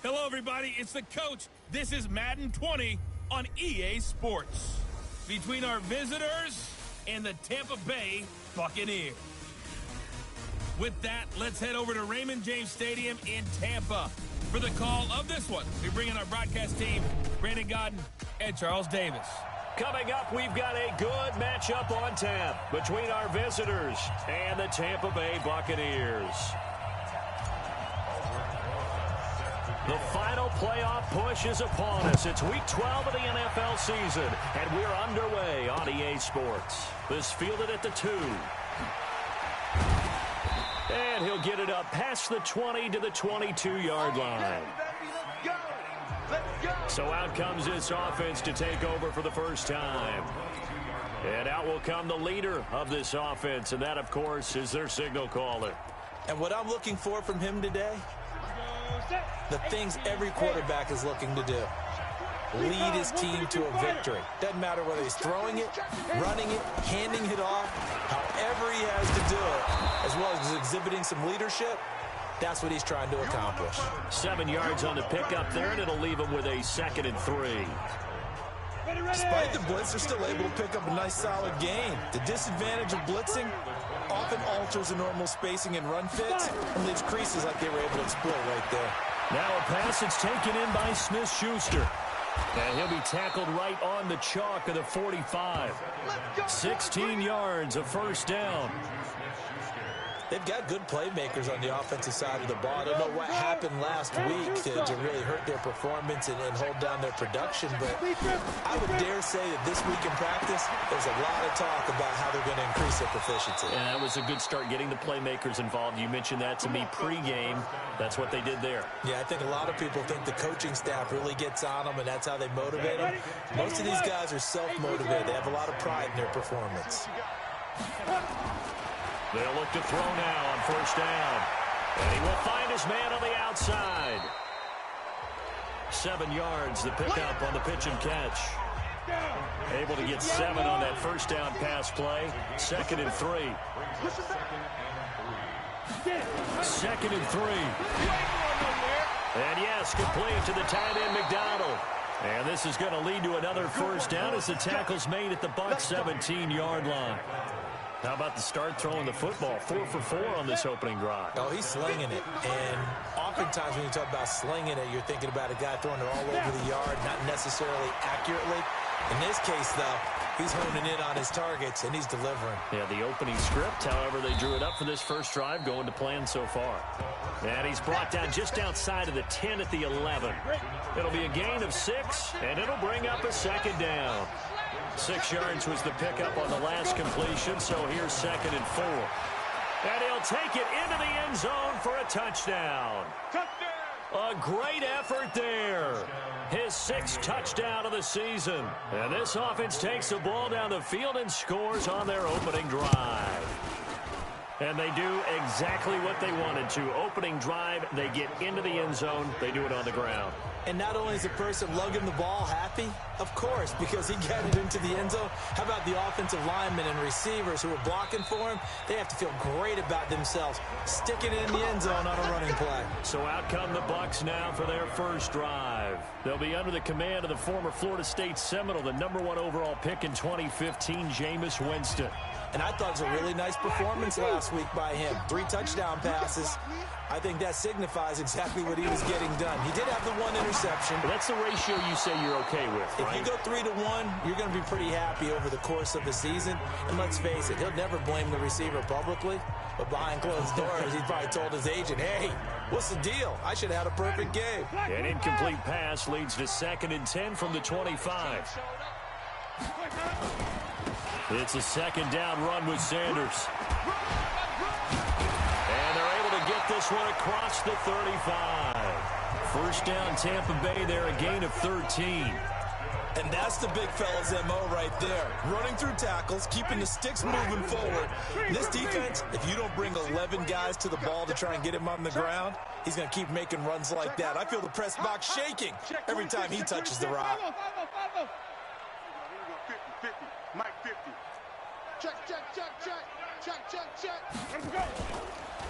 Hello, everybody. It's the coach. This is Madden 20 on EA Sports. Between our visitors and the Tampa Bay Buccaneers. With that, let's head over to Raymond James Stadium in Tampa for the call of this one. We bring in our broadcast team, Brandon Godden and Charles Davis. Coming up, we've got a good matchup on tap between our visitors and the Tampa Bay Buccaneers. The final playoff push is upon us. It's Week 12 of the NFL season, and we're underway on EA Sports. This fielded at the 2. And he'll get it up past the 20 to the 22-yard line. So out comes this offense to take over for the first time. And out will come the leader of this offense, and that, of course, is their signal caller. And what I'm looking for from him today, the things every quarterback is looking to do. Lead his team to a victory. Doesn't matter whether he's throwing it, running it, handing it off, however he has to do it, as well as exhibiting some leadership. That's what he's trying to accomplish. 7 yards on the pickup there, and it'll leave him with a 2nd and 3. Despite the blitz, they're still able to pick up a nice, solid gain. The disadvantage of blitzing often alters the normal spacing and run fits and leaves creases like they were able to exploit right there. Now a pass that's taken in by Smith-Schuster. And he'll be tackled right on the chalk of the 45. 16 yards, a first down. They've got good playmakers on the offensive side of the ball. I don't know what happened last week to really hurt their performance and hold down their production, but I would dare say that this week in practice, there's a lot of talk about how they're going to increase their proficiency. And that was a good start getting the playmakers involved. You mentioned that to me pregame. That's what they did there. Yeah, I think a lot of people think the coaching staff really gets on them, and that's how they motivate them. Most of these guys are self-motivated. They have a lot of pride in their performance. They'll look to throw now on first down. And he will find his man on the outside. 7 yards, the pickup on the pitch and catch. Able to get 7 on that first down pass play. 2nd and 3. 2nd and 3. And yes, complete to the tight end, McDonald. And this is going to lead to another first down as the tackle's made at the Bucs 17-yard line. How about the start throwing the football? 4 for 4 on this opening drive. Oh, he's slinging it. And oftentimes when you talk about slinging it, you're thinking about a guy throwing it all over the yard, not necessarily accurately. In this case, though, he's honing in on his targets, and he's delivering. Yeah, the opening script, however, they drew it up for this first drive, going to plan so far. And he's brought down just outside of the 10 at the 11. It'll be a gain of 6, and it'll bring up a 2nd down. 6 yards was the pickup on the last completion, so here's 2nd and 4. And he'll take it into the end zone for a touchdown. A great effort there. His 6th touchdown of the season. And this offense takes the ball down the field and scores on their opening drive. And they do exactly what they wanted to. Opening drive, they get into the end zone. They do it on the ground. And not only is the person lugging the ball happy, of course, because he got it into the end zone. How about the offensive linemen and receivers who are blocking for him? They have to feel great about themselves, sticking it in the end zone on a running play. So out come the Bucs now for their first drive. They'll be under the command of the former Florida State Seminole, the #1 overall pick in 2015, Jameis Winston. And I thought it was a really nice performance last week by him. 3 touchdown passes. I think that signifies exactly what he was getting done. He did have the 1 interception. But that's the ratio you say you're okay with, right? If you go 3-1, you're going to be pretty happy over the course of the season. And let's face it, he'll never blame the receiver publicly. But behind closed doors, he probably told his agent, hey, what's the deal? I should have had a perfect game. An incomplete pass leads to 2nd and 10 from the 25. It's a 2nd down run with Sanders. And they're able to get this one across the 35. First down Tampa Bay there, a gain of 13. And that's the big fella's MO right there. Running through tackles, keeping the sticks moving forward. This defense, if you don't bring 11 guys to the ball to try and get him on the ground, he's going to keep making runs like that. I feel the press box shaking every time he touches the rock.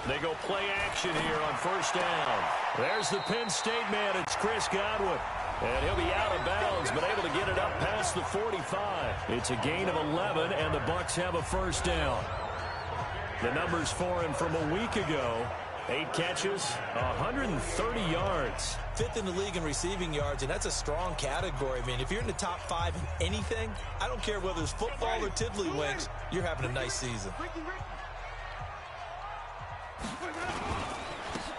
They go play action here on first down. There's the Penn State man. It's Chris Godwin. And he'll be out of bounds, but able to get it up past the 45. It's a gain of 11, and the Bucs have a first down. The numbers for him from a week ago. 8 catches, 130 yards. 5th in the league in receiving yards, and that's a strong category. I mean, if you're in the top 5 in anything, I don't care whether it's football or tiddlywinks, you're having a nice season.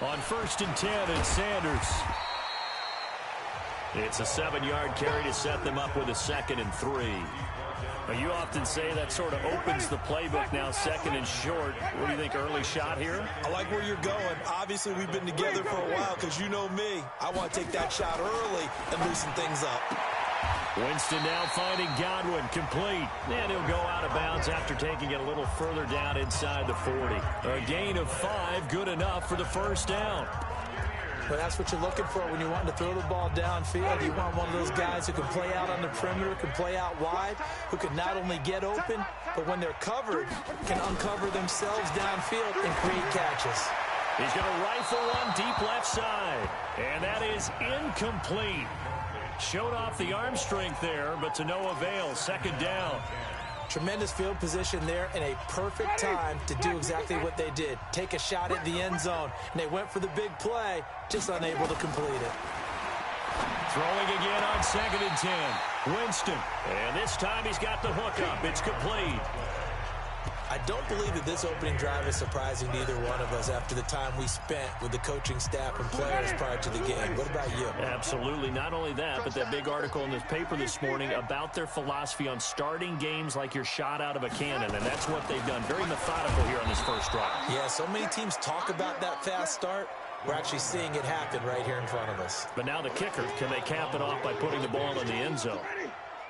On first and 10, it's Sanders. It's a 7-yard carry to set them up with a 2nd and 3. You often say that sort of opens the playbook now, 2nd and short. What do you think, early shot here? I like where you're going. Obviously, we've been together for a while because you know me. I want to take that shot early and loosen things up. Winston now finding Godwin, complete. And he'll go out of bounds after taking it a little further down inside the 40. A gain of 5, good enough for the first down. But that's what you're looking for when you want to throw the ball downfield. You want one of those guys who can play out on the perimeter, can play out wide, who can not only get open, but when they're covered, can uncover themselves downfield and create catches. He's going to rifle one deep left side. And that is incomplete. Showed off the arm strength there, but to no avail. 2nd down. Tremendous field position there and a perfect time to do exactly what they did. Take a shot at the end zone. And they went for the big play, just unable to complete it. Throwing again on 2nd and 10. Winston. And this time he's got the hook up. It's complete. I don't believe that this opening drive is surprising to either one of us after the time we spent with the coaching staff and players prior to the game. What about you? Absolutely. Not only that, but that big article in the paper this morning about their philosophy on starting games like you're shot out of a cannon, and that's what they've done. Very methodical here on this first drive. Yeah, so many teams talk about that fast start. We're actually seeing it happen right here in front of us. But now the kicker, can they cap it off by putting the ball in the end zone?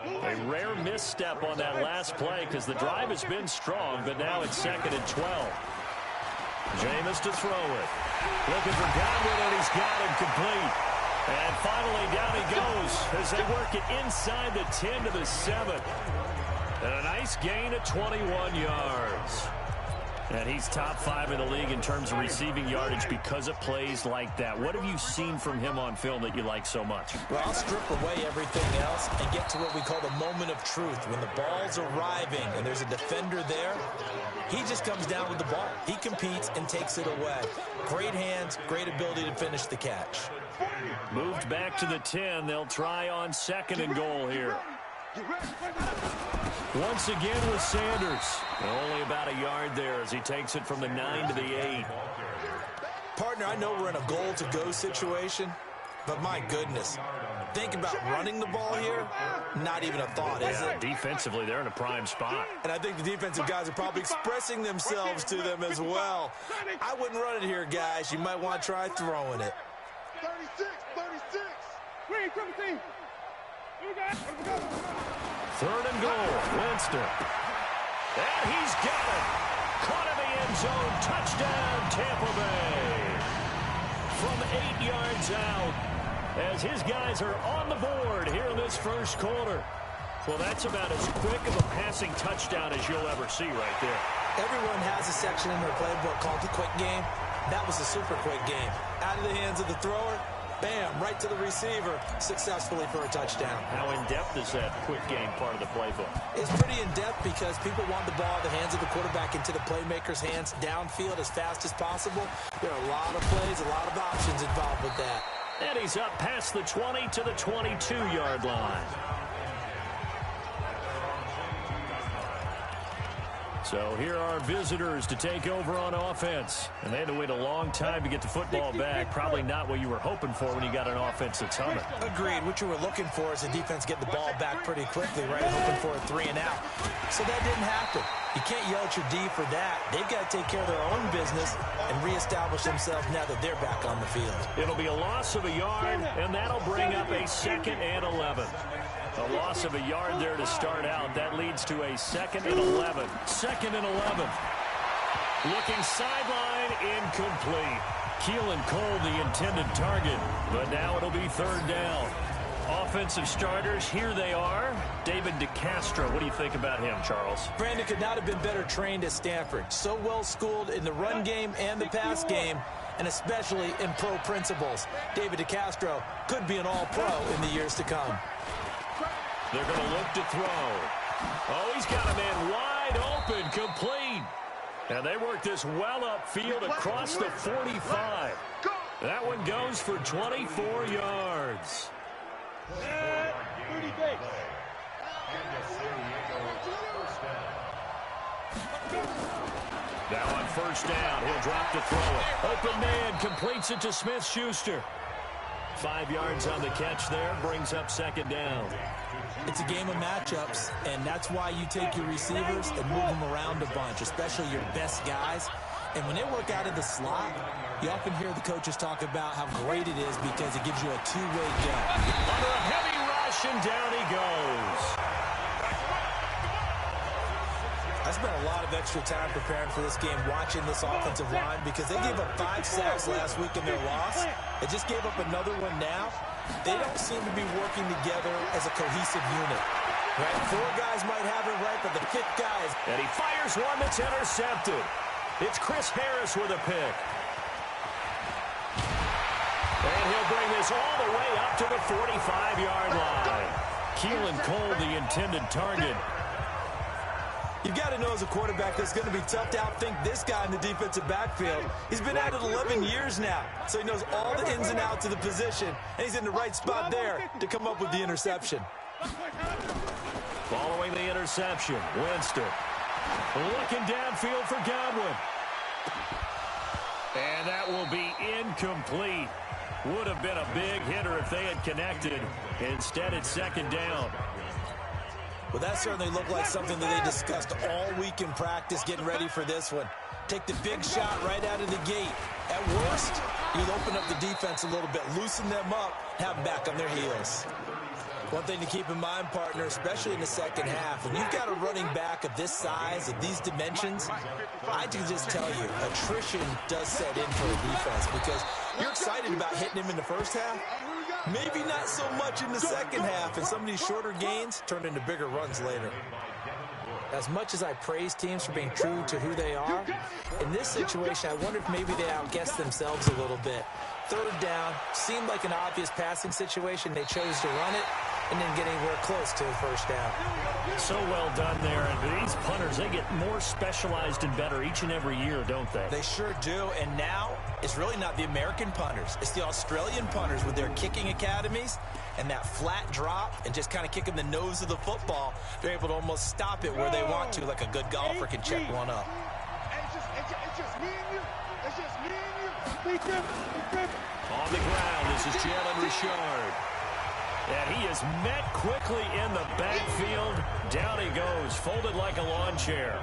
A rare misstep on that last play because the drive has been strong, but now it's 2nd and 12. Jameis to throw it. Looking for Godwin, and he's got him complete. And finally down he goes as they work it inside the 10 to the 7. And a nice gain of 21 yards. And he's top 5 in the league in terms of receiving yardage because of plays like that. What have you seen from him on film that you like so much? Well, I'll strip away everything else and get to what we call the moment of truth. When the ball's arriving and there's a defender there, he just comes down with the ball. He competes and takes it away. Great hands, great ability to finish the catch. Moved back to the 10. They'll try on 2nd and goal here. Once again with Sanders. Only about a yard there as he takes it from the 9 to the 8. Partner, I know we're in a goal-to-go situation, but my goodness, think about running the ball here, not even a thought, is it? Defensively, they're in a prime spot. And I think the defensive guys are probably expressing themselves to them as well. I wouldn't run it here, guys. You might want to try throwing it. 36. Green, 17. 3rd and goal, Winston. And he's got it. Caught in the end zone. Touchdown, Tampa Bay. From 8 yards out as his guys are on the board here in this first quarter. Well, that's about as quick of a passing touchdown as you'll ever see right there. Everyone has a section in their playbook called the quick game. That was a super quick game. Out of the hands of the thrower, bam, right to the receiver, successfully for a touchdown. How in-depth is that quick game part of the playbook? It's pretty in-depth because people want the ball in the hands of the quarterback into the playmaker's hands downfield as fast as possible. There are a lot of plays, a lot of options involved with that. And he's up past the 20 to the 22-yard line. So here are visitors to take over on offense. And they had to wait a long time to get the football back. Probably not what you were hoping for when you got an offense that's humming. Agreed. What you were looking for is the defense get the ball back pretty quickly, right? Hoping for a 3 and out. So that didn't happen. You can't yell at your D for that. They've got to take care of their own business and reestablish themselves now that they're back on the field. It'll be a loss of a yard, and that'll bring up a 2nd and 11. A loss of a yard there to start out. That leads to a 2nd and 11. 2nd and 11. Looking sideline, incomplete. Keelan Cole, the intended target. But now it'll be 3rd down. offensive starters, here they are. David DeCastro, what do you think about him, Charles? Brandon could not have been better trained at Stanford. So well schooled in the run game and the pass game, and especially in pro principles. David DeCastro could be an all-pro in the years to come. They're going to look to throw. Oh, he's got a man wide open, complete. And they work this well upfield across the 45. That one goes for 24 yards. Now on first down, he'll drop to throw it. Open man completes it to Smith-Schuster. 5 yards on the catch there, brings up second down. It's a game of matchups, and that's why you take your receivers and move them around a bunch, especially your best guys. And when they work out of the slot, you often hear the coaches talk about how great it is because it gives you a two-way go. Under a heavy rush, and down he goes. I spent a lot of extra time preparing for this game, watching this offensive line, because they gave up 5 sacks last week in their loss. They just gave up another one now. They don't seem to be working together as a cohesive unit. Right? 4 guys might have it right, but the 5th guy is... And he fires one that's intercepted. It's Chris Harris with a pick. And he'll bring this all the way up to the 45-yard line. Keelan Cole, the intended target. You've got to know as a quarterback that's going to be tough to outthink this guy in the defensive backfield. He's been at it 11 years now, so he knows all the ins and outs of the position, and he's in the right spot there to come up with the interception. Following the interception, Winston looking downfield for Godwin. And that will be incomplete. Would have been a big hitter if they had connected. Instead, it's second down. Well, that certainly looked like something that they discussed all week in practice getting ready for this one. Take the big shot right out of the gate. At worst, you'll open up the defense a little bit, loosen them up, have them back on their heels. One thing to keep in mind, partner, especially in the second half, when you've got a running back of this size, of these dimensions, I can just tell you, attrition does set in for a defense because you're excited about hitting him in the first half. Maybe not so much in the second half, and some of these shorter gains turn into bigger runs later. As much as I praise teams for being true to who they are, in this situation, I wonder if maybe they outguessed themselves a little bit. Third down, seemed like an obvious passing situation. They chose to run it and didn't get anywhere close to a first down. So well done there. And these punters, they get more specialized and better each and every year, don't they? They sure do. And now it's really not the American punters. It's the Australian punters with their kicking academies and that flat drop and just kind of kicking the nose of the football. They're able to almost stop it where they want to, like a good golfer can check one up. It's just me and you. It's just me and you. On the ground, this is Jalen Richard. And he is met quickly in the backfield. Down he goes, folded like a lawn chair.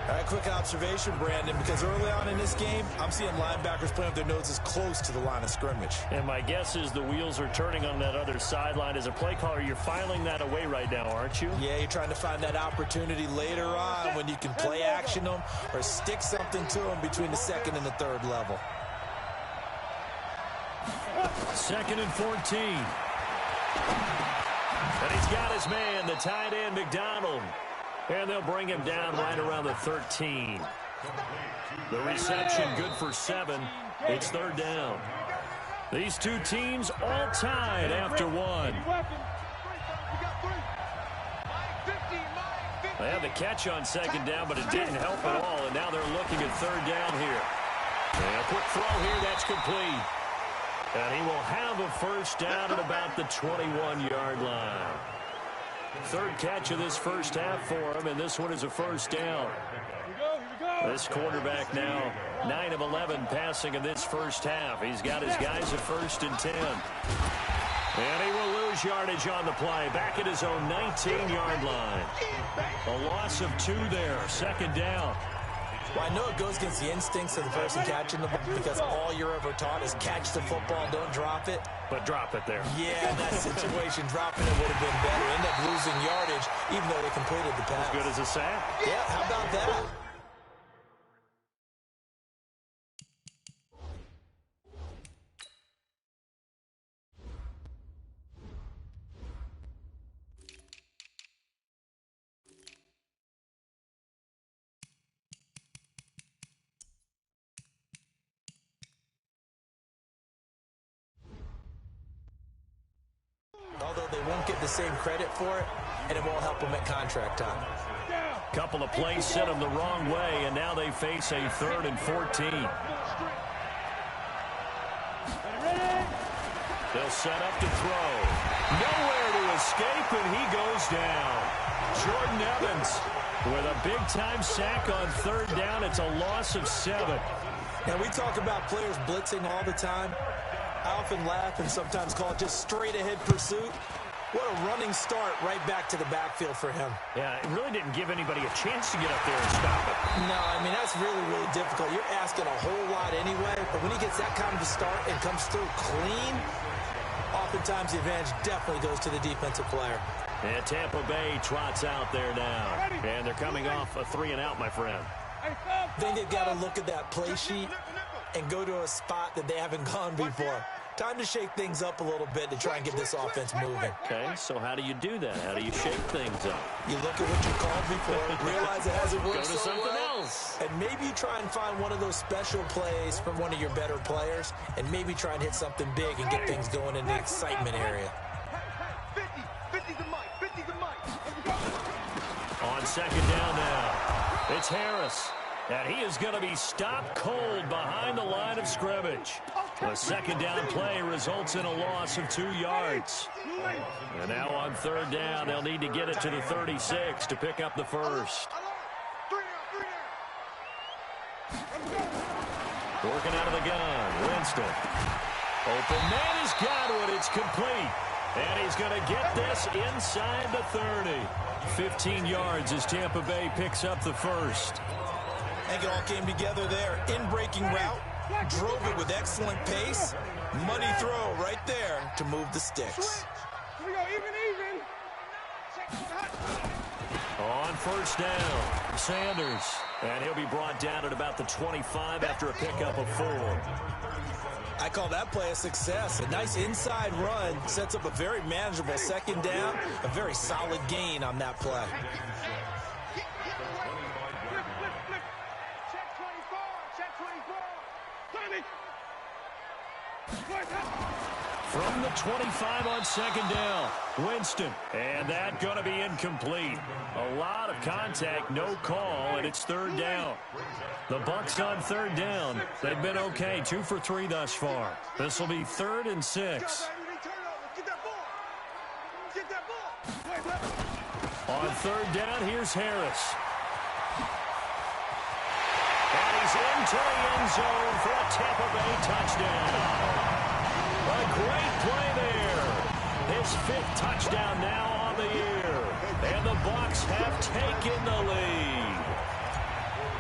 All right, quick observation, Brandon, because early on in this game, I'm seeing linebackers playing with their noses close to the line of scrimmage. And my guess is the wheels are turning on that other sideline. As a play caller, you're filing that away right now, aren't you? Yeah, you're trying to find that opportunity later on when you can play action them or stick something to them between the second and the third level. 2nd and 14. And he's got his man, the tight end, McDonald. And they'll bring him down right around the 13. The reception good for 7. It's third down. These two teams all tied after 1. They had the catch on second down, but it didn't help at all. And now they're looking at third down here. And a quick throw here, that's complete. And he will have a first down at about the 21-yard line. Third catch of this first half for him, and this one is a first down. This quarterback now 9 of 11 passing in this first half. He's got his guys at 1st and 10. And he will lose yardage on the play, back at his own 19-yard line. A loss of 2 there, second down. Well, I know it goes against the instincts of the person catching the ball because all you're ever taught is catch the football, don't drop it. But drop it there. Yeah, in that situation, dropping it would have been better. End up losing yardage, even though they completed the pass. As good as a sack. Yeah, how about that? although they won't get the same credit for it, and it won't help them at contract time. Couple of plays sent them the wrong way, and now they face a 3rd and 14. They'll set up to throw. Nowhere to escape, and he goes down. Jordan Evans with a big-time sack on 3rd down. It's a loss of 7. Now, we talk about players blitzing all the time. I often laugh and sometimes call it just straight-ahead pursuit. What a running start right back to the backfield for him. Yeah, it really didn't give anybody a chance to get up there and stop it. No, I mean, that's really, really difficult. You're asking a whole lot anyway, but when he gets that kind of a start and comes through clean, oftentimes the advantage definitely goes to the defensive player. And Tampa Bay trots out there now. And they're coming off a 3-and-out, my friend. I think they've got to look at that play sheet and go to a spot that they haven't gone before. Time to shake things up a little bit to try and get this offense moving. Okay, so how do you do that? How do you shake things up? You look at what you called before, realize it hasn't worked so so something well, else. and maybe you try and find one of those special plays from one of your better players, and maybe try and hit something big and get things going in the excitement area. 50's the mic. 50's the mic. On 2nd down now, it's Harris. And he is going to be stopped cold behind the line of scrimmage. The 2nd down play results in a loss of 2 yards. And now on 3rd down, they'll need to get it to the 36 to pick up the first. Working out of the gun, Winston. Open man has got it. It's complete. And he's going to get this inside the 30. 15 yards as Tampa Bay picks up the first. I think it all came together there. In-breaking route, drove it with excellent pace. Money throw right there to move the sticks. Here we go, even. On 1st down, Sanders. And he'll be brought down at about the 25 after a pickup of 4. I call that play a success. A nice inside run sets up a very manageable 2nd down. A very solid gain on that play. From the 25 on 2nd down, Winston. And that going to be incomplete. A lot of contact, no call, and it's 3rd down. The Bucs on 3rd down. They've been okay, 2 for 3 thus far. This will be 3rd and 6. On 3rd down, here's Harris. And he's into the end zone for a Tampa Bay touchdown. A great play there. His 5th touchdown now on the year. And the Bucs have taken the lead.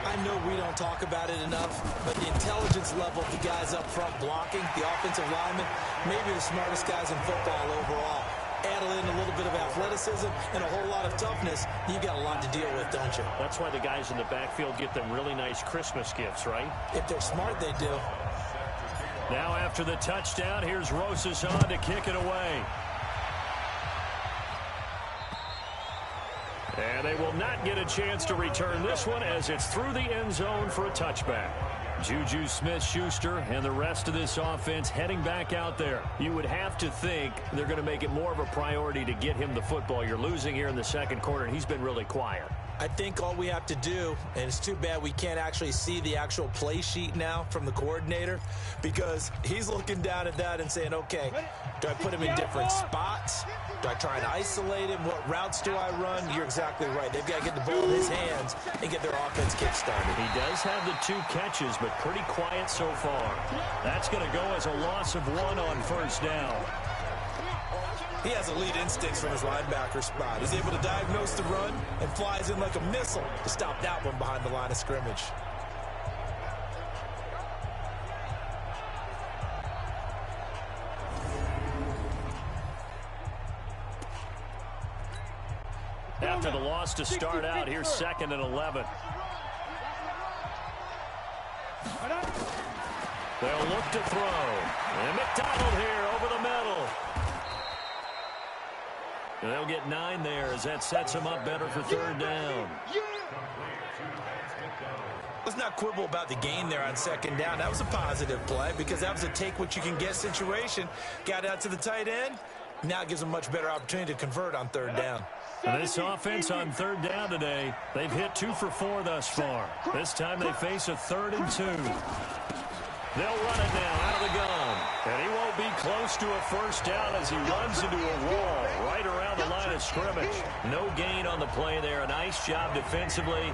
I know we don't talk about it enough, but the intelligence level of the guys up front blocking, the offensive linemen, maybe the smartest guys in football overall. Add in a little bit of athleticism and a whole lot of toughness, you've got a lot to deal with, don't you? That's why the guys in the backfield get them really nice Christmas gifts, right? If they're smart, they do. Now after the touchdown, here's Rosas on to kick it away. And they will not get a chance to return this one as it's through the end zone for a touchback. Juju Smith-Schuster and the rest of this offense heading back out there. You would have to think they're going to make it more of a priority to get him the football. You're losing here in the 2nd quarter, and he's been really quiet. I think all we have to do, and it's too bad we can't actually see the actual play sheet now from the coordinator, because he's looking down at that and saying, okay, do I put him in different spots? Do I try and isolate him? What routes do I run? You're exactly right. They've got to get the ball in his hands and get their offense kick-started. He does have the 2 catches, but pretty quiet so far. That's going to go as a loss of 1 on 1st down. He has elite instincts from his linebacker spot. He's able to diagnose the run and flies in like a missile to stop that one behind the line of scrimmage. After the loss to start out, here's 2nd and 11. They'll look to throw. And McDonald here over the middle. And they'll get 9 there as that sets them up better for 3rd down. Let's not quibble about the gain there on 2nd down. That was a positive play because that was a take-what-you-can-get situation. Got out to the tight end, Now it gives them a much better opportunity to convert on third down. And this offense on third down today, they've hit 2 for 4 thus far. This time they face a 3rd and 2. They'll run it now out of the gun. And he won't be close to a first down as he runs into a wall right around the line of scrimmage. No gain on the play there. A nice job defensively.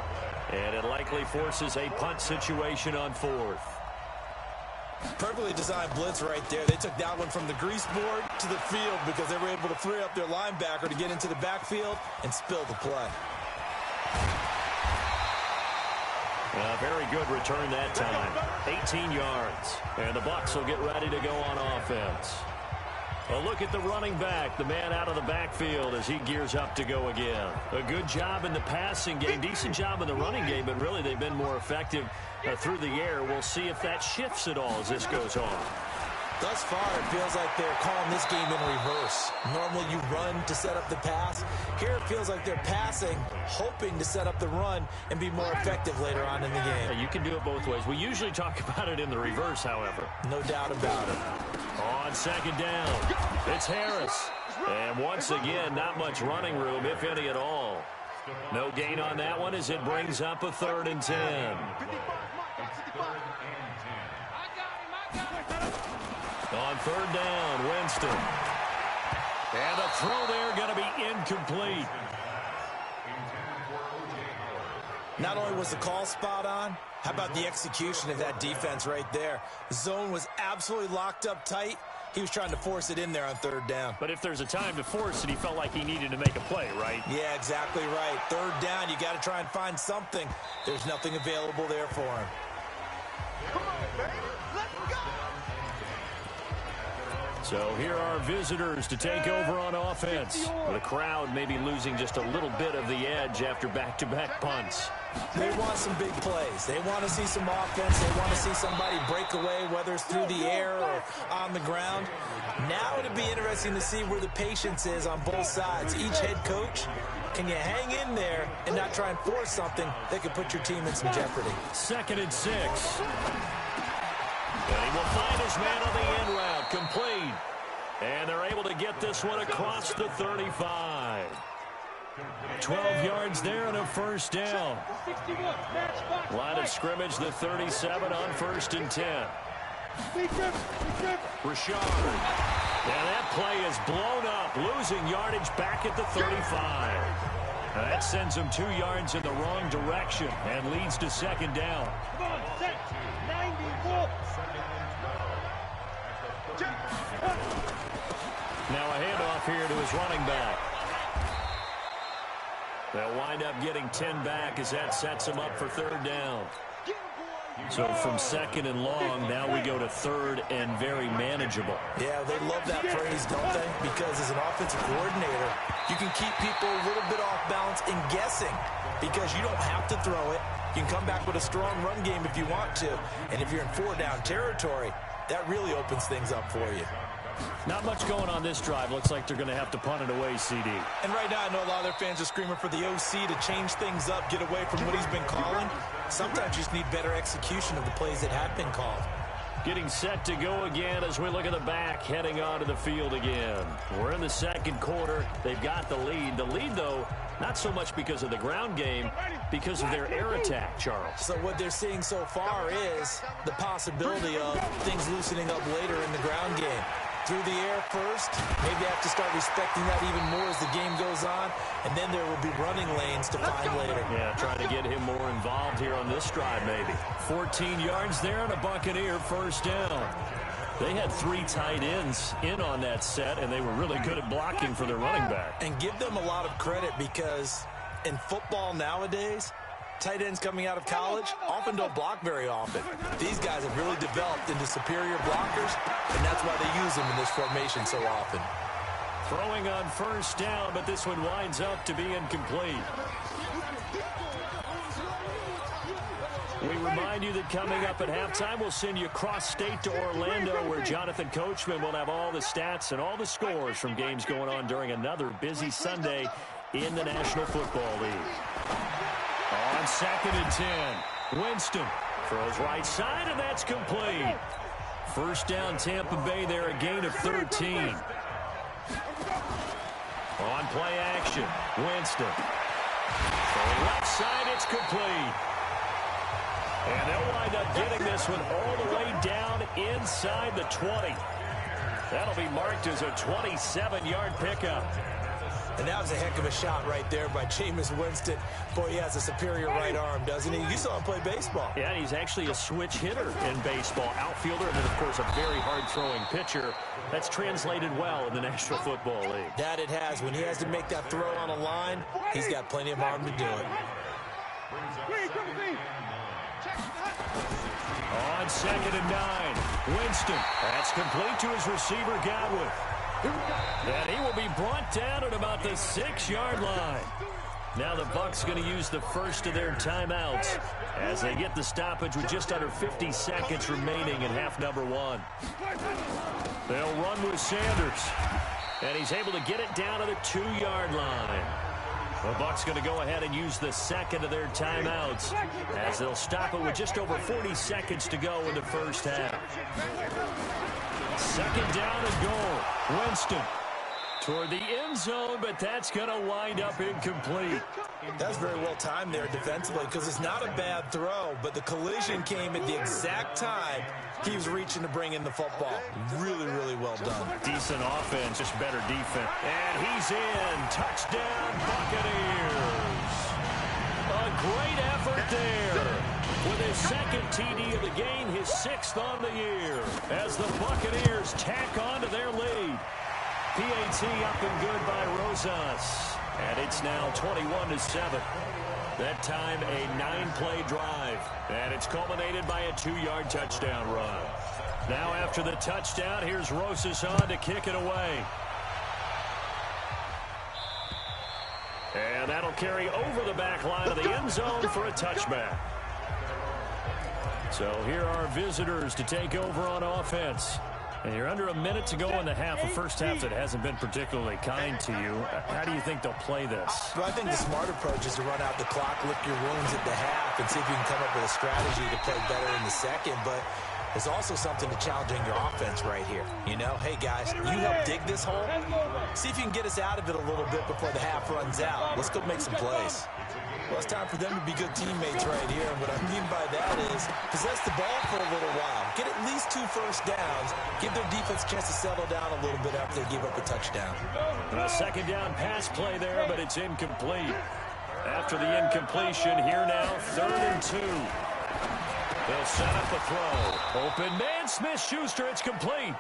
And it likely forces a punt situation on 4th. Perfectly designed blitz right there. They took that one from the grease board to the field because they were able to free up their linebacker to get into the backfield and spill the play. Very good return that time. 18 yards. And the Bucs will get ready to go on offense. A look at the running back, the man out of the backfield as he gears up to go again. A good job in the passing game, decent job in the running game, but really they've been more effective through the air. We'll see if that shifts at all as this goes on. Thus far, it feels like they're calling this game in reverse. Normally you run to set up the pass. Here it feels like they're passing, hoping to set up the run and be more effective later on in the game. Yeah, you can do it both ways. We usually talk about it in the reverse, however. No doubt about it. On second down, it's Harris. And once again, not much running room, if any at all. No gain on that one as it brings up a 3rd and 10. On third down, Winston. And the throw there going to be incomplete. Not only was the call spot on, how about the execution of that defense right there? The zone was absolutely locked up tight. He was trying to force it in there on third down. But if there's a time to force it, he felt like he needed to make a play, right? Yeah, exactly right. Third down, you got to try and find something. There's nothing available there for him. Come on, baby. Let's go. So here are visitors to take over on offense. The crowd may be losing just a little bit of the edge after back-to-back punts. They want some big plays. They want to see some offense. They want to see somebody break away, whether it's through the air or on the ground. Now it'd be interesting to see where the patience is on both sides. Each head coach, can you hang in there and not try and force something that could put your team in some jeopardy? 2nd and 6. And he will find his man on the end route, complete. And they're able to get this one across the 35. 12 yards there and a first down. Line of scrimmage, the 37 on 1st and 10. Richard. And that play is blown up, losing yardage back at the 35. That sends him 2 yards in the wrong direction and leads to 2nd down. Come on, set. 94. Now a handoff here to his running back. They'll wind up getting 10 back as that sets him up for 3rd down. So from 2nd and long, now we go to 3rd and very manageable. Yeah, they love that phrase, don't they? Because as an offensive coordinator, you can keep people a little bit off balance and guessing because you don't have to throw it. You can come back with a strong run game if you want to. And if you're in 4-down territory, that really opens things up for you. Not much going on this drive. Looks like they're going to have to punt it away, CD. And right now, I know a lot of their fans are screaming for the OC to change things up, get away from what he's been calling. Sometimes you just need better execution of the plays that have been called. Getting set to go again as we look at the back, heading onto the field again. We're in the 2nd quarter. They've got the lead. The lead, though, not so much because of the ground game, because of their air attack, Charles. So what they're seeing so far is the possibility of things loosening up later in the ground game. Through the air first, maybe they have to start respecting that even more as the game goes on, and then there will be running lanes to find later. Yeah, trying to get him more involved here on this drive, maybe. 14 yards there and a Buccaneer first down. They had 3 tight ends in on that set, and they were really good at blocking for their running back. And give them a lot of credit because in football nowadays, tight ends coming out of college often don't block very often. These guys have really developed into superior blockers, and that's why they use them in this formation so often. Throwing on first down, but this one winds up to be incomplete. We remind you that coming up at halftime, we'll send you cross-state to Orlando, where Jonathan Coachman will have all the stats and all the scores from games going on during another busy Sunday in the National Football League. On 2nd and 10, Winston throws right side, and that's complete. First down, Tampa Bay there, a gain of 13. On play action, Winston. For left side, it's complete. And they'll wind up getting this one all the way down inside the 20. That'll be marked as a 27-yard pickup. And that was a heck of a shot right there by Jameis Winston. Boy, he has a superior right arm, doesn't he? You saw him play baseball. Yeah, he's actually a switch hitter in baseball. Outfielder, and then, of course, a very hard-throwing pitcher. That's translated well in the National Football League. That it has. When he has to make that throw on a line, he's got plenty of arm to do it. On 2nd and 9, Winston. That's complete to his receiver, Godwin. And he will be brought down at about the 6-yard line. Now the Bucs going to use the first of their timeouts as they get the stoppage with just under 50 seconds remaining in half number 1. They'll run with Sanders. And he's able to get it down to the 2-yard line. The Bucs going to go ahead and use the second of their timeouts as they'll stop it with just over 40 seconds to go in the first half. 2nd down and goal. Winston toward the end zone, but that's going to wind up incomplete. That's very well timed there defensively because it's not a bad throw, but the collision came at the exact time he was reaching to bring in the football. Really, really well done. Decent offense, just better defense. And he's in. Touchdown, Buccaneers. A great effort there. With his 2nd TD of the game, his 6th on the year. As the Buccaneers tack on to their lead. PAT up and good by Rosas. And it's now 21-7. That time a 9-play drive. And it's culminated by a 2-yard touchdown run. Now after the touchdown, here's Rosas on to kick it away. And that'll carry over the back line of the end zone for a touchback. So here are visitors to take over on offense. And you're under a minute to go in the half, a first half that hasn't been particularly kind to you. How do you think they'll play this? Well, I think the smart approach is to run out the clock, lick your wounds at the half, and see if you can come up with a strategy to play better in the second. But there's also something to challenging your offense right here. You know, hey, guys, you help dig this hole. See if you can get us out of it a little bit before the half runs out. Let's go make some plays. Well, it's time for them to be good teammates right here. And what I mean by that is possess the ball for a little while. Get at least 2 first downs. Give their defense a chance to settle down a little bit after they give up a touchdown. A 2nd down pass play there, but it's incomplete. After the incompletion, here now, 3rd and 2. They'll set up a throw. Open man, Smith-Schuster, it's complete.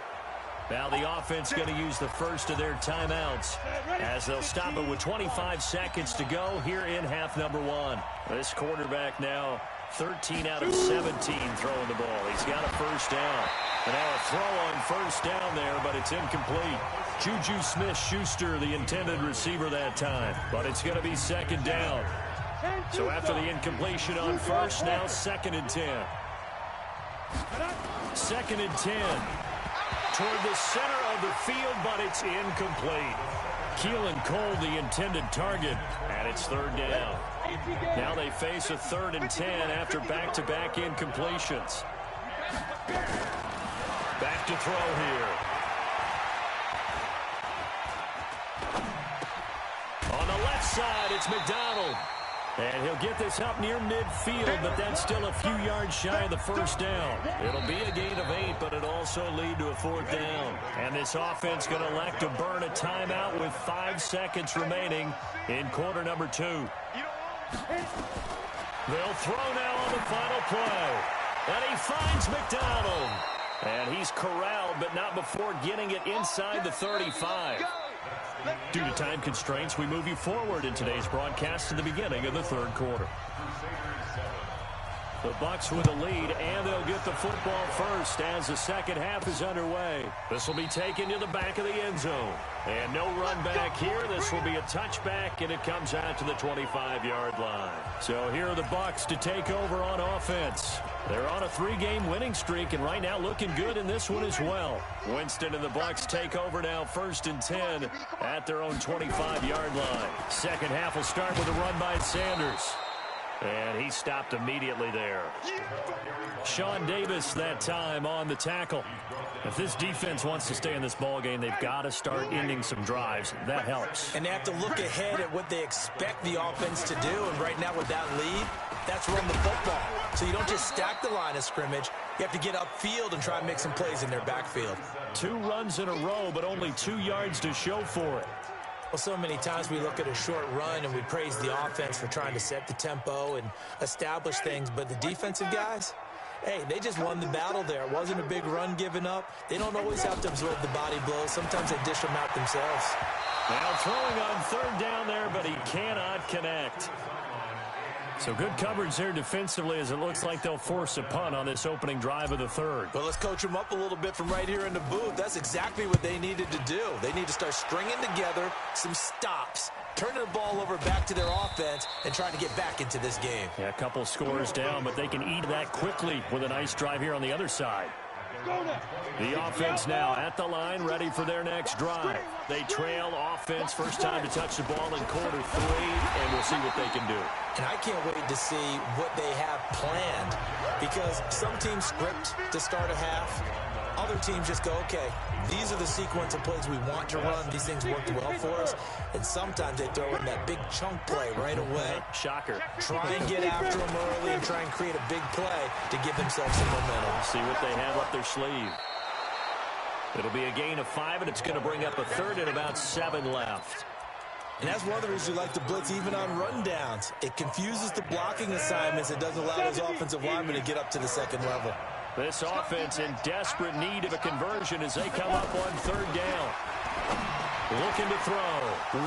Now the offense going to use the first of their timeouts as they'll stop it with 25 seconds to go here in half number 1. This quarterback now 13 out of 17 throwing the ball. He's got a first down. And now a throw on first down there, but it's incomplete. Juju Smith-Schuster, the intended receiver that time. But it's going to be 2nd down. So after the incompletion on first, now 2nd and 10. 2nd and 10. Toward the center of the field, but it's incomplete. Keelan Cole, the intended target, and it's 3rd down. Now they face a 3rd and 10 after back-to-back incompletions. Back to throw here. On the left side, it's McDonald. And he'll get this up near midfield, but that's still a few yards shy of the first down. It'll be a gain of 8, but it'll also lead to a 4th down. And this offense going to elect to burn a timeout with 5 seconds remaining in quarter number 2. They'll throw now on the final play. And he finds McDonald. And he's corralled, but not before getting it inside the 35. Due to time constraints, we move you forward in today's broadcast to the beginning of the 3rd quarter. The Bucs with a lead, and they'll get the football first as the second half is underway. This will be taken to the back of the end zone. And no run back here. This will be a touchback, and it comes out to the 25-yard line. So here are the Bucs to take over on offense. They're on a 3-game winning streak, and right now looking good in this one as well. Winston and the Bucs take over now 1st and 10 at their own 25-yard line. Second half will start with a run by Sanders. And he stopped immediately there. Sean Davis that time on the tackle. If this defense wants to stay in this ball game, they've got to start ending some drives. That helps. And they have to look ahead at what they expect the offense to do. And right now with that lead, that's run the football. So you don't just stack the line of scrimmage. You have to get upfield and try and make some plays in their backfield. 2 runs in a row, but only 2 yards to show for it. Well, so many times we look at a short run and we praise the offense for trying to set the tempo and establish things. But the defensive guys, hey, they just won the battle there. It wasn't a big run given up. They don't always have to absorb the body blows. Sometimes they dish them out themselves. Now throwing on 3rd down there, but he cannot connect. So good coverage there defensively as it looks like they'll force a punt on this opening drive of the 3rd. Well, let's coach them up a little bit from right here in the booth. That's exactly what they needed to do. They need to start stringing together some stops, turning the ball over back to their offense, and trying to get back into this game. Yeah, a couple scores down, but they can eat that quickly with a nice drive here on the other side. The offense now at the line, ready for their next drive. They trail offense, first time to touch the ball in quarter 3, and we'll see what they can do. And I can't wait to see what they have planned, because some teams script to start a half. Other teams just go, okay, these are the sequence of plays we want to run. These things worked well for us. And sometimes they throw in that big chunk play right away. Shocker. Try and get after them early and try and create a big play to give themselves some momentum. See what they have up their sleeve. It'll be a gain of 5, and it's going to bring up a 3rd and about 7 left. And that's one of the reasons you like to blitz even on rundowns. It confuses the blocking assignments. It doesn't allow those offensive linemen to get up to the 2nd level. This offense in desperate need of a conversion as they come up on 3rd down. Looking to throw.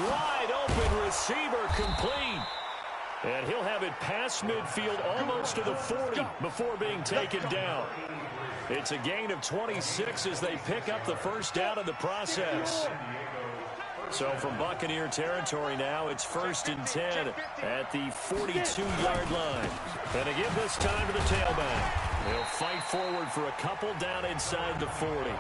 Wide open receiver complete. And he'll have it past midfield almost to the 40 before being taken down. It's a gain of 26 as they pick up the 1st down in the process. So from Buccaneer territory now, it's 1st and 10 at the 42-yard line. And again this time to the tailback. They'll fight forward for a couple down inside the 40.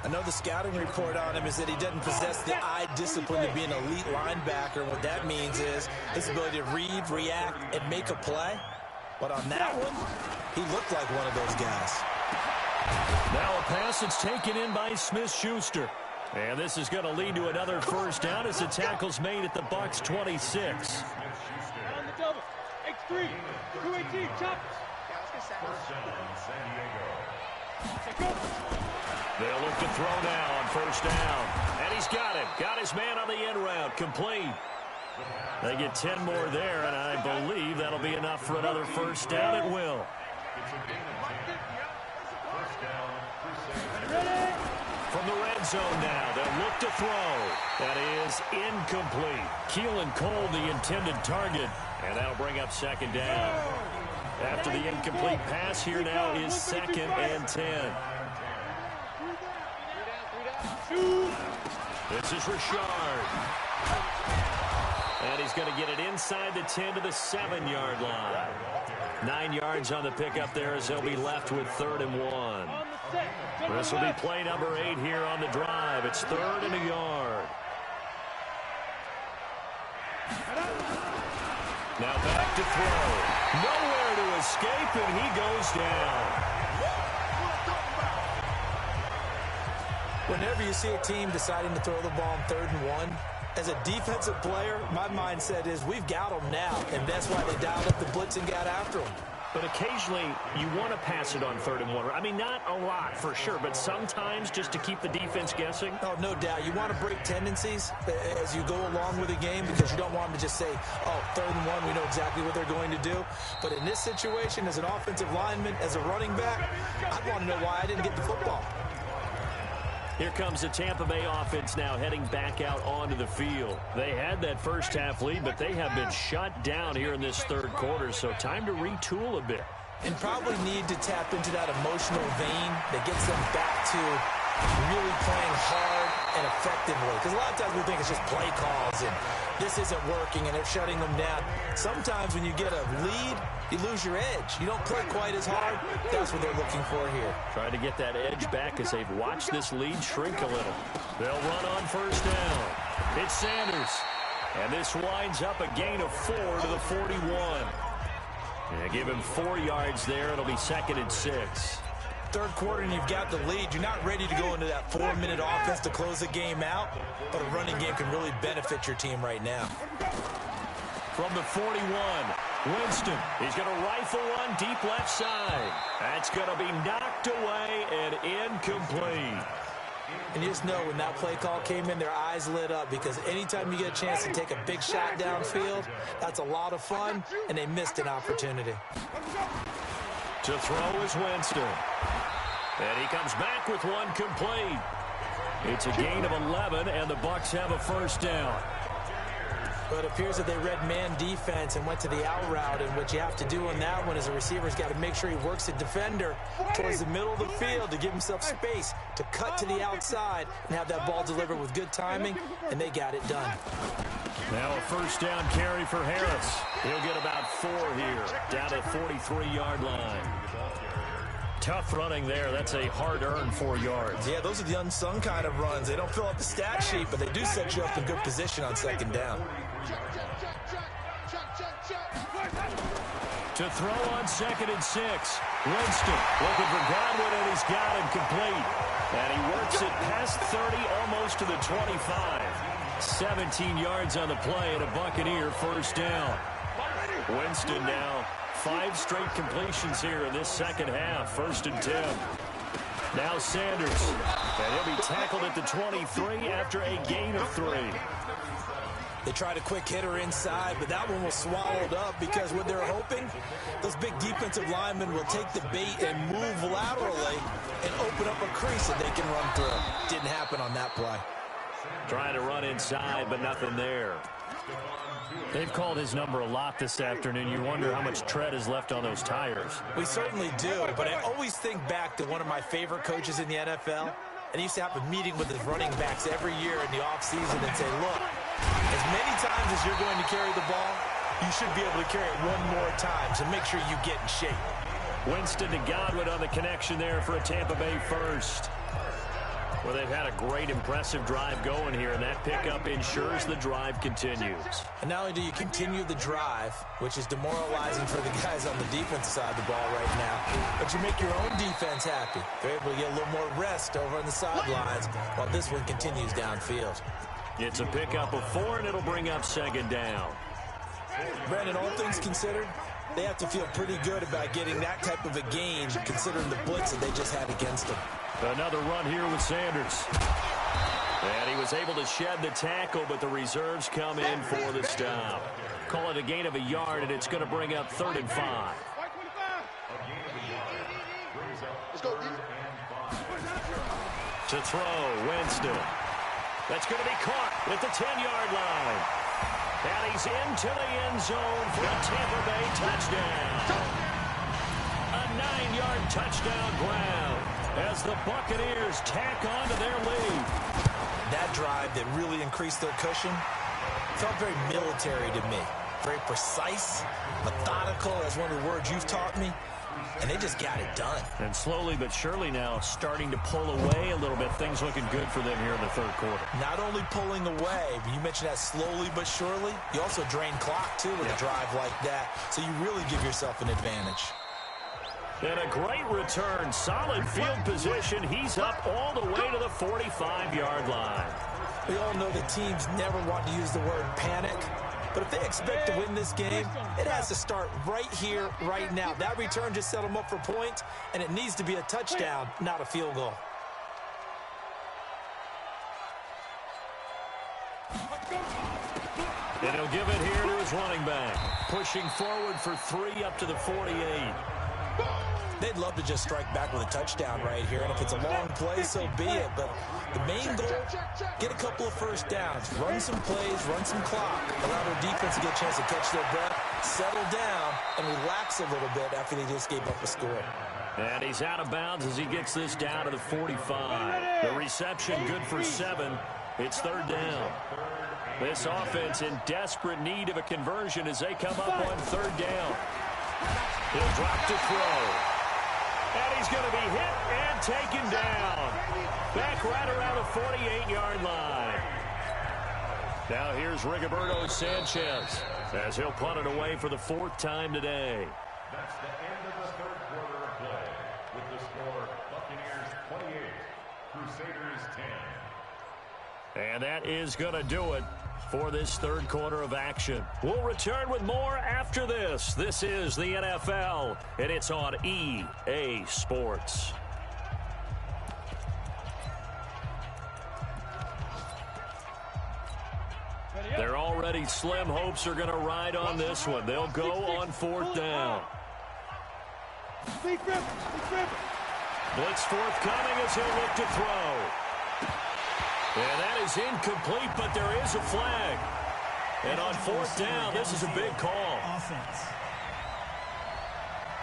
I know the scouting report on him is that he doesn't possess the eye discipline to be an elite linebacker. What that means is his ability to read, react, and make a play. But on that one, he looked like one of those guys. Now a pass that's taken in by Smith-Schuster. And this is going to lead to another 1st down as the tackle's made at the Bucs 26. On the double. X3. 218. Choppers. They'll look to throw now on 1st down. And he's got it. Got his man on the end route. Complete. They get 10 more there, and I believe that'll be enough for another 1st down. It will. From the red zone now, they'll look to throw. That is incomplete. Keelan Cole, the intended target, and that'll bring up 2nd down. After the incomplete pass, here now is 2nd and 10. This is Richard. And he's going to get it inside the 10 to the 7-yard line. 9 yards on the pickup there as they'll be left with 3rd and 1. This will be play number 8 here on the drive. It's 3rd and a yard. Now back to throw. Nowhere to escape, and he goes down. Whenever you see a team deciding to throw the ball on 3rd and 1, as a defensive player, my mindset is we've got them now, and that's why they dialed up the blitz and got after them. But occasionally, you want to pass it on 3rd and 1. I mean, not a lot for sure, but sometimes just to keep the defense guessing. Oh, no doubt. You want to break tendencies as you go along with the game because you don't want them to just say, oh, 3rd and 1, we know exactly what they're going to do. But in this situation, as an offensive lineman, as a running back, I want to know why I didn't get the football. Here comes the Tampa Bay offense now heading back out onto the field. They had that 1st half lead, but they have been shut down here in this 3rd quarter, so time to retool a bit. And probably need to tap into that emotional vein that gets them back to really playing hard and effectively. Because a lot of times we think it's just play calls and this isn't working and they're shutting them down. Sometimes when you get a lead, you lose your edge. You don't play quite as hard. That's what they're looking for here. Trying to get that edge back as they've watched this lead shrink a little. They'll run on 1st down. It's Sanders. And this winds up a gain of 4 to the 41. And give him 4 yards there. It'll be 2nd and 6. Third quarter and you've got the lead. You're not ready to go into that 4-minute offense to close the game out, but a running game can really benefit your team right now. From the 41, Winston. He's going to rifle one deep left side. That's going to be knocked away and incomplete. And you just know when that play call came in, their eyes lit up, because anytime you get a chance to take a big shot downfield, that's a lot of fun, and they missed an opportunity. To throw is Winston. And he comes back with one complete. It's a gain of 11, and the Bucs have a first down. But it appears that they read man defense and went to the out route, and what you have to do on that one is a receiver's got to make sure he works the defender towards the middle of the field to give himself space to cut to the outside and have that ball delivered with good timing, and they got it done. Now a first down carry for Harris. He'll get about 4 here, down to the 43-yard line. Tough running there. That's a hard-earned 4 yards. Yeah, those are the unsung kind of runs. They don't fill up the stat sheet, but they do set you up in good position on second down. To throw on 2nd and 6. Winston looking for Godwin, and he's got him complete. And he works it past 30, almost to the 25. 17 yards on the play, and a Buccaneer first down. Winston now 5 straight completions here in this second half. 1st and 10. Now Sanders. And he'll be tackled at the 23 after a gain of 3. They tried a quick hitter inside, but that one was swallowed up because what they're hoping, those big defensive linemen will take the bait and move laterally and open up a crease that they can run through. Didn't happen on that play. Trying to run inside, but nothing there. They've called his number a lot this afternoon. You wonder how much tread is left on those tires. We certainly do, but I always think back to one of my favorite coaches in the NFL. And he used to have a meeting with his running backs every year in the offseason and say, look, as many times as you're going to carry the ball, you should be able to carry it one more time, so make sure you get in shape. Winston to Godwin on the connection there for a Tampa Bay first. Well, they've had a great, impressive drive going here, and that pickup ensures the drive continues. And not only do you continue the drive, which is demoralizing for the guys on the defensive side of the ball right now, but you make your own defense happy. They're able to get a little more rest over on the sidelines while this one continues downfield. It's a pickup of 4, and it'll bring up 2nd down. Brandon, all things considered, they have to feel pretty good about getting that type of a gain, considering the blitz that they just had against them. Another run here with Sanders. And he was able to shed the tackle, but the reserves come in for the stop. Call it a gain of 1 yard, and it's going to bring up 3rd and 5. To throw, Winston. That's going to be caught at the 10-yard line. And he's into the end zone for a Tampa Bay touchdown. A 9-yard touchdown ground as the Buccaneers tack on to their lead. That drive that really increased their cushion felt very military to me. Very precise, methodical, that's one of the words you've taught me. And they just got it done. And slowly but surely now starting to pull away a little bit. Things looking good for them here in the 3rd quarter. Not only pulling away, but you mentioned that slowly but surely. You also drain clock, too, with a drive like that. So you really give yourself an advantage. And a great return. Solid field position. He's up all the way to the 45-yard line. We all know that teams never want to use the word panic. But if they expect to win this game, it has to start right here, right now. That return just set them up for points, and it needs to be a touchdown, not a field goal. And he'll give it here to his running back. Pushing forward for 3 up to the 48. They'd love to just strike back with a touchdown right here, and if it's a long play, so be it. But the main goal, get a couple of first downs, run some plays, run some clock, allow their defense to get a chance to catch their breath, settle down, and relax a little bit after they just gave up a score. And he's out of bounds as he gets this down to the 45. The reception good for 7. It's 3rd down. This offense in desperate need of a conversion as they come up on 3rd down. He'll drop to throw. And he's going to be hit and taken down. Back right around the 48-yard line. Now here's Rigoberto Sanchez as he'll punt it away for the 4th time today. That's the end of the 3rd quarter of play. With the score, Buccaneers 28, Crusaders 10. And that is going to do it for this 3rd quarter of action. We'll return with more after this. This is the NFL, and it's on EA Sports. They're already slim hopes are going to ride on this one. They'll go on 4th down. Blitz forthcoming as he'll look to throw. And that is incomplete, but there is a flag. And on 4th down, this is a big call. Offense.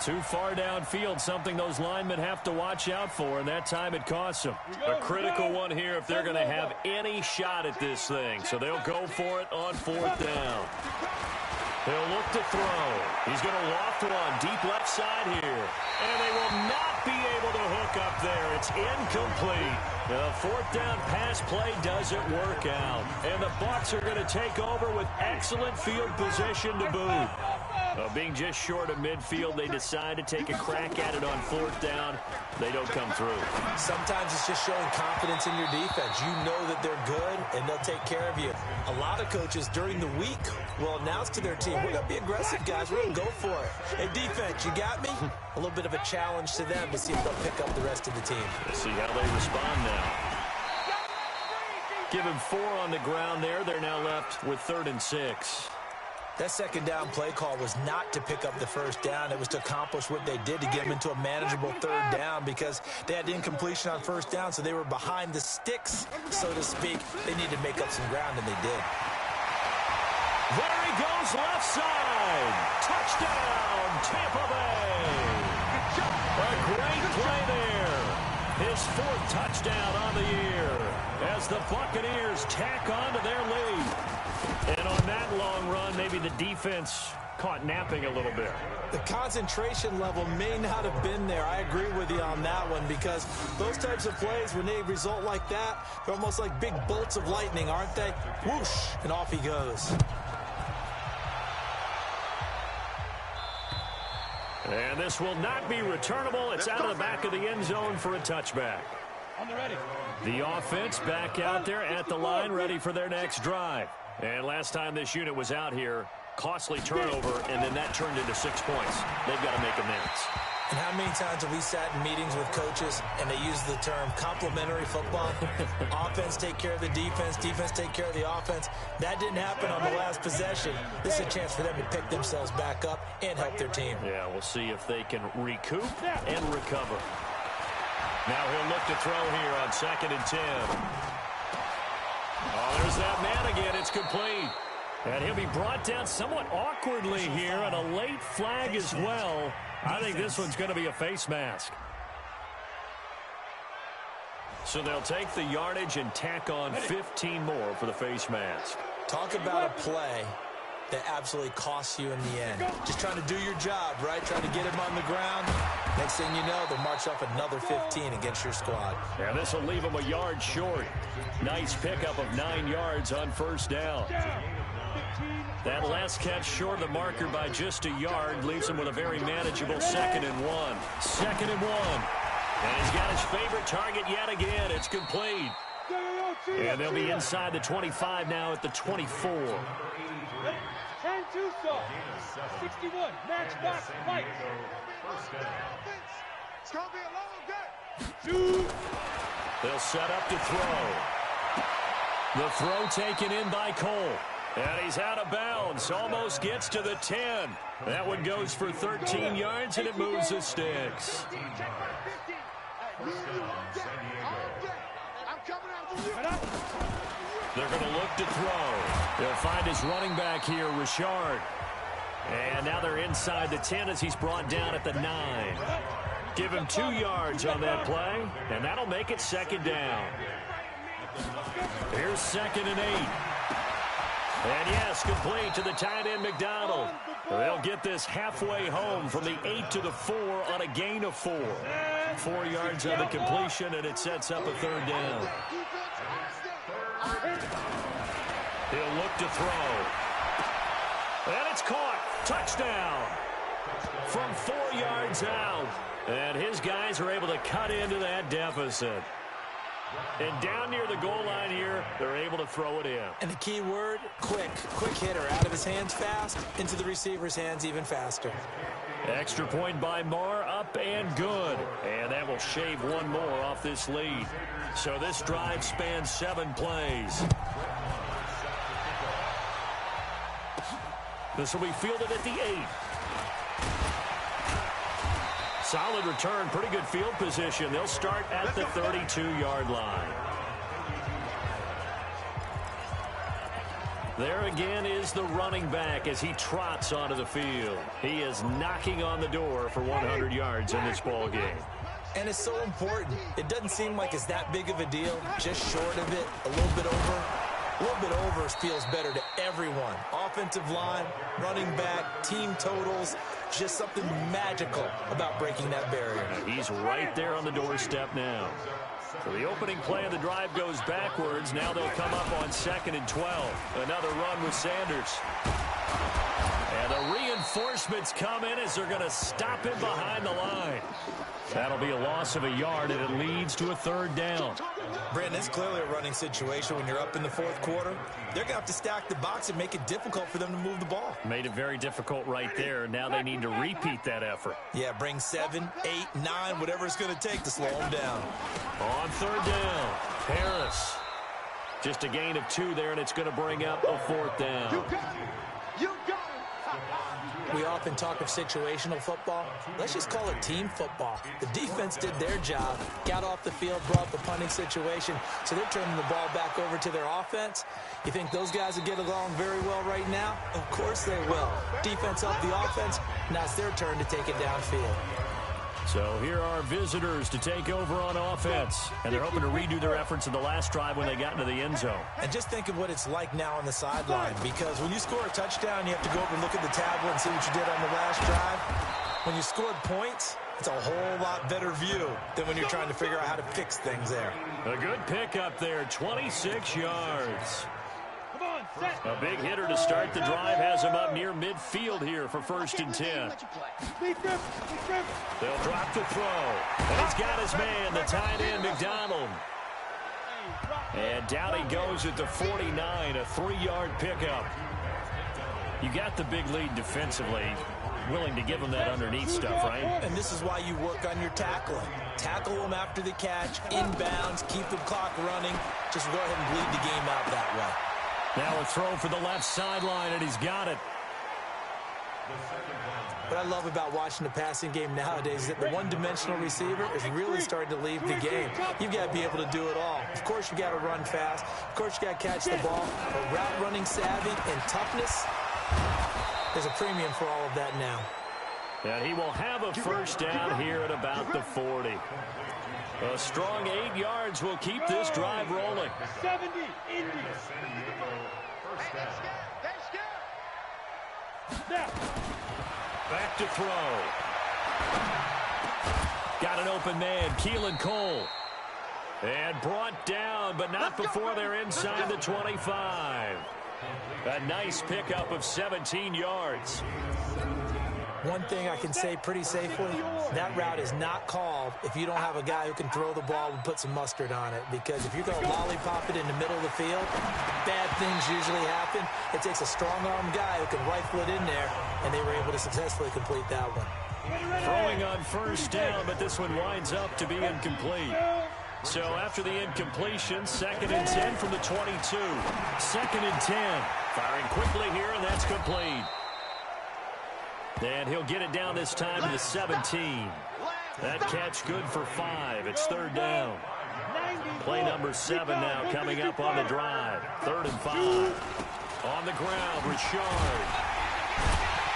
Too far downfield, something those linemen have to watch out for, and that time it costs them. A critical one here if they're going to have any shot at this thing. So they'll go for it on 4th down. He'll look to throw. He's going to loft one deep left side here. And they will not be able to hook up there. It's incomplete. The 4th down pass play doesn't work out. And the Bucs are going to take over with excellent field position to boot. Being just short of midfield, they decide to take a crack at it on 4th down. They don't come through. Sometimes it's just showing confidence in your defense. You know that they're good, and they'll take care of you. A lot of coaches during the week will announce to their team, we're going to be aggressive, guys. We're going to go for it. Hey, defense, you got me? A little bit of a challenge to them to see if they'll pick up the rest of the team. We'll see how they respond now. Give him 4 on the ground there. They're now left with 3rd and 6. That 2nd down play call was not to pick up the 1st down. It was to accomplish what they did to get them into a manageable 3rd down because they had incompletion on 1st down, so they were behind the sticks, so to speak. They needed to make up some ground, and they did. There he goes left side. Touchdown, Tampa Bay. A great play there. His 4th touchdown on the year as the Buccaneers tack on to their lead. And on that long run, maybe the defense caught napping a little bit. The concentration level may not have been there. I agree with you on that one because those types of plays, when they result like that, they're almost like big bolts of lightning, aren't they? Whoosh, and off he goes. And this will not be returnable. It's out of the back of the end zone for a touchback. The offense back out there at the line, ready for their next drive. And last time this unit was out here, costly turnover, and then that turned into 6 points. They've got to make amends. And how many times have we sat in meetings with coaches and they use the term complementary football? Offense take care of the defense, defense take care of the offense. That didn't happen on the last possession. This is a chance for them to pick themselves back up and help their team. Yeah, we'll see if they can recoup and recover. Now he'll look to throw here on 2nd and 10. Oh, there's that man again. It's complete. And he'll be brought down somewhat awkwardly here, and a late flag as well. I think this one's going to be a face mask. So they'll take the yardage and tack on 15 more for the face mask. Talk about a play that absolutely costs you in the end. Just trying to do your job, right? Trying to get him on the ground. Next thing you know, they'll march off another 15 against your squad. Yeah, this will leave them a yard short. Nice pickup of 9 yards on 1st down. That last catch short of the marker by just a yard leaves him with a very manageable 2nd and 1. 2nd and 1. And he's got his favorite target yet again. It's complete. And they'll be inside the 25 now at the 24. And 2 saw. 61. Matchbox fight. It's going to be a long day. Shoot. They'll set up to throw. The throw taken in by Cole. And he's out of bounds. Almost gets to the 10. That one goes for 13 yards, and it moves the sticks. They're going to look to throw. They'll find his running back here, Richard. And now they're inside the 10 as he's brought down at the 9. Give him 2 yards on that play, and that'll make it 2nd down. Here's 2nd and 8. And yes, complete to the tight end, McDonald. They'll get this halfway home from the 8 to the 4 on a gain of 4. 4 yards on the completion, and it sets up a 3rd down. He'll Look to throw. And it's caught. Touchdown. From 4 yards out. And his guys are able to cut into that deficit. And down near the goal line here, they're able to throw it in. And the key word, quick. Quick hitter. Out of his hands fast, into the receiver's hands even faster. Extra point by Marr, up and good. And that will shave one more off this lead. So this drive spans 7 plays. This will be fielded at the 8. Solid return, pretty good field position. They'll start at the 32-yard line. There again is the running back as he trots onto the field. He is knocking on the door for 100 yards in this ball game. And it's so important. It doesn't seem like it's that big of a deal. Just short of it, a little bit over. A little bit over feels better to everyone. Offensive line, running back, team totals, just something magical about breaking that barrier. He's right there on the doorstep now. So the opening play of the drive goes backwards. Now they'll come up on 2nd and 12. Another run with Sanders. And the reinforcements come in as they're going to stop him behind the line. That'll be a loss of a yard, and it leads to a 3rd down. Brandon, it's clearly a running situation when you're up in the 4th quarter. They're going to have to stack the box and make it difficult for them to move the ball. Made it very difficult right there. Now they need to repeat that effort. Yeah, bring 7, 8, 9, whatever it's going to take to slow them down. On 3rd down, Harris. Just a gain of 2 there, and it's going to bring up a 4th down. You got it. You got it. We often talk of situational football. Let's just call it team football. The defense did their job, got off the field, brought the punting situation, so they're turning the ball back over to their offense. You think those guys will get along very well right now? Of course they will. Defense up the offense. Now it's their turn to take it downfield. So here are visitors to take over on offense. And they're hoping to redo their efforts in the last drive when they got into the end zone. And just think of what it's like now on the sideline, because when you score a touchdown, you have to go over and look at the tablet and see what you did on the last drive. When you scored points, it's a whole lot better view than when you're trying to figure out how to fix things there. A good pickup there, 26 yards. A big hitter to start the drive has him up near midfield here for 1st and 10. They'll drop the throw. And he's got his man, the tight end, McDonald. And down he goes at the 49, a 3-yard pickup. You got the big lead defensively. Willing to give him that underneath stuff, right? And this is why you work on your tackling. Tackle them after the catch, inbounds, keep the clock running. Just go ahead and bleed the game out that way. Now a throw for the left sideline, and he's got it. What I love about watching the passing game nowadays is that the one-dimensional receiver is really starting to leave the game. You've got to be able to do it all. Of course, you got to run fast. Of course, you got to catch the ball. But route running savvy and toughness, there's a premium for all of that now. And he will have a 1st down here at about the 40. A strong 8 yards will keep this drive rolling. 70, Indy. Back to throw. Got an open man, Keelan Cole. And brought down, but not before they're inside the 25. A nice pickup of 17 yards. One thing I can say pretty safely, that route is not called if you don't have a guy who can throw the ball and put some mustard on it. Because if you're going to lollipop it in the middle of the field, bad things usually happen. It takes a strong-arm guy who can rifle it in there, and they were able to successfully complete that one. Throwing on 1st down, but this one winds up to be incomplete. So after the incompletion, 2nd and 10 from the 22. 2nd and 10. Firing quickly here, and that's complete. And he'll get it down this time to the 17. That catch good for 5. It's 3rd down. Play number 7 now coming up on the drive. 3rd and 5. On the ground, Richard.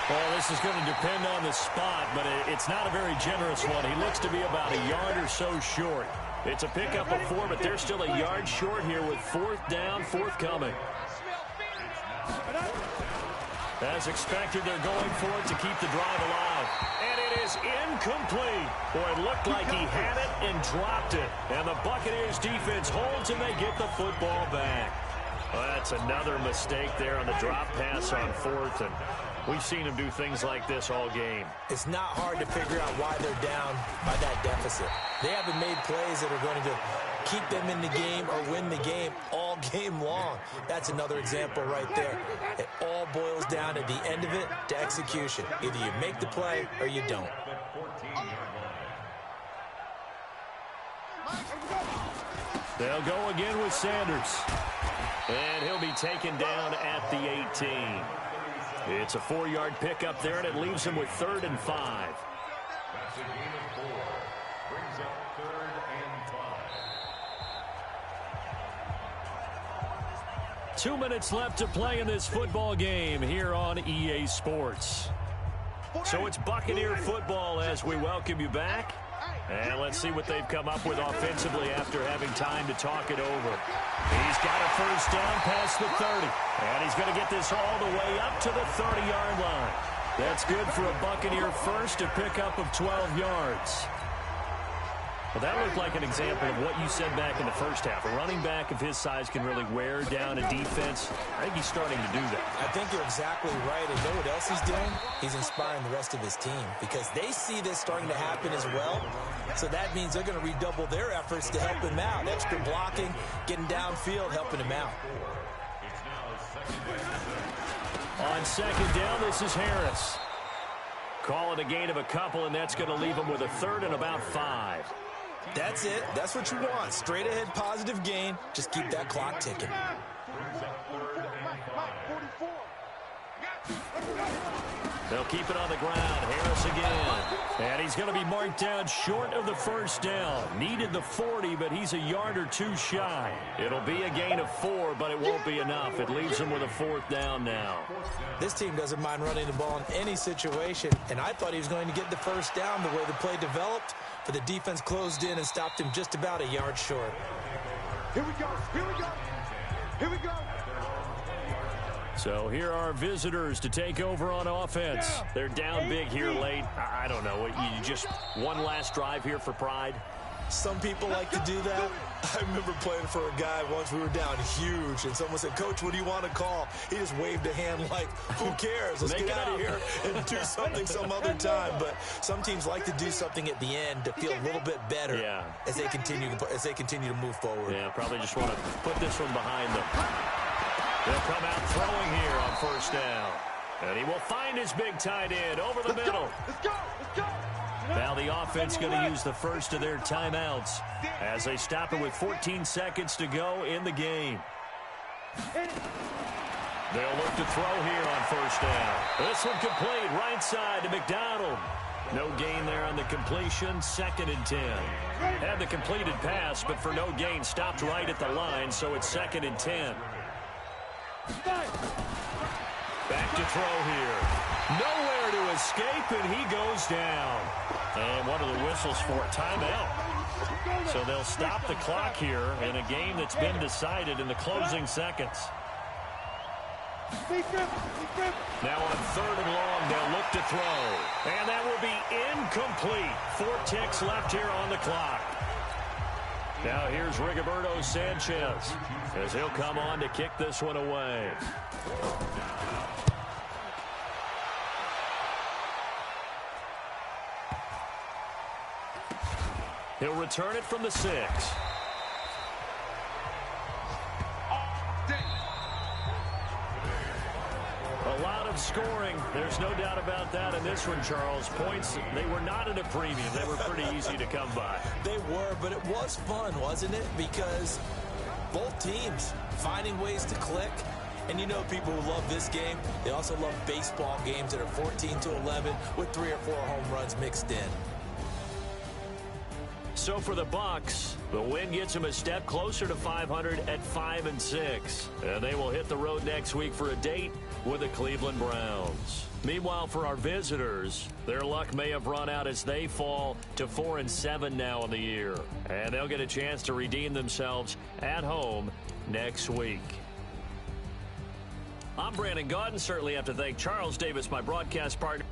Well, this is going to depend on the spot, but it's not a very generous one. He looks to be about a yard or so short. It's a pickup of 4, but they're still a yard short here with 4th down, forthcoming. As expected, they're going for it to keep the drive alive. And it is incomplete. Boy, it looked like he had it and dropped it. And the Buccaneers defense holds and they get the football back. Well, that's another mistake there on the drop pass on fourth, and we've seen him do things like this all game. It's not hard to figure out why they're down by that deficit. They haven't made plays that are going to keep them in the game or win the game all game long. That's another example right there. It all boils down at the end of it to execution. Either you make the play or you don't. They'll go again with Sanders. And he'll be taken down at the 18. It's a 4-yard pickup there, and it leaves him with 3rd and 5. That's a gain of 4. Brings up 3rd and 5. 2 minutes left to play in this football game here on EA Sports. So it's Buccaneer football as we welcome you back. And let's see what they've come up with offensively after having time to talk it over. He's got a first down past the 30. And he's going to get this all the way up to the 30-yard line. That's good for a Buccaneer first to pick up of 12 yards. Well, that looked like an example of what you said back in the first half. A running back of his size can really wear down a defense. I think he's starting to do that. I think you're exactly right. And know what else he's doing? He's inspiring the rest of his team because they see this starting to happen as well. So that means they're going to redouble their efforts to help him out. Extra blocking, getting downfield, helping him out. On second down, this is Harris. Call it a gain of a couple, and that's going to leave him with a 3rd and about 5. That's it. That's what you want. Straight ahead positive gain. Just keep that clock ticking. They'll keep it on the ground. Harris again. And he's going to be marked down short of the first down. Needed the 40, but he's a yard or 2 shy. It'll be a gain of 4, but it won't be enough. It leaves him with a 4th down now. This team doesn't mind running the ball in any situation, and I thought he was going to get the first down the way the play developed, but the defense closed in and stopped him just about a yard short. Here we go. Here we go. Here we go. So here are visitors to take over on offense. They're down big here late. I don't know. You just one last drive here for pride? Some people like to do that. I remember playing for a guy once. We were down huge, and someone said, "Coach, what do you want to call?" He just waved a hand like, "Who cares? Let's get out of here and do something some other time." But some teams like to do something at the end to feel a little bit better as they continue to move forward. Yeah, probably just want to put this one behind them. They'll come out throwing here on first down. And he will find his big tight end over the middle. Let's go. Let's go. Now the offense going to use the first of their timeouts as they stop it with 14 seconds to go in the game. They'll look to throw here on first down. This one complete right side to McDonald. No gain there on the completion. 2nd and 10. Had the completed pass, but for no gain, stopped right at the line, so it's 2nd and 10. Back to throw here. Nowhere to escape, and he goes down. And one of the whistles for a timeout. So they'll stop the clock here in a game that's been decided in the closing seconds. Now on 3rd and long, they'll look to throw. And that will be incomplete. 4 ticks left here on the clock. Now here's Rigoberto Sanchez as he'll come on to kick this one away. He'll return it from the 6. A lot of scoring. There's no doubt about that in this one, Charles. Points, they were not at a premium. They were pretty easy to come by. They were, but it was fun, wasn't it? Because both teams finding ways to click. And you know people who love this game, they also love baseball games that are 14-11 with 3 or 4 home runs mixed in. So for the Bucs, the win gets them a step closer to 500 at 5-6. And they will hit the road next week for a date with the Cleveland Browns. Meanwhile, for our visitors, their luck may have run out as they fall to 4-7 now in the year. And they'll get a chance to redeem themselves at home next week. I'm Brandon Gaudin. Certainly have to thank Charles Davis, my broadcast partner.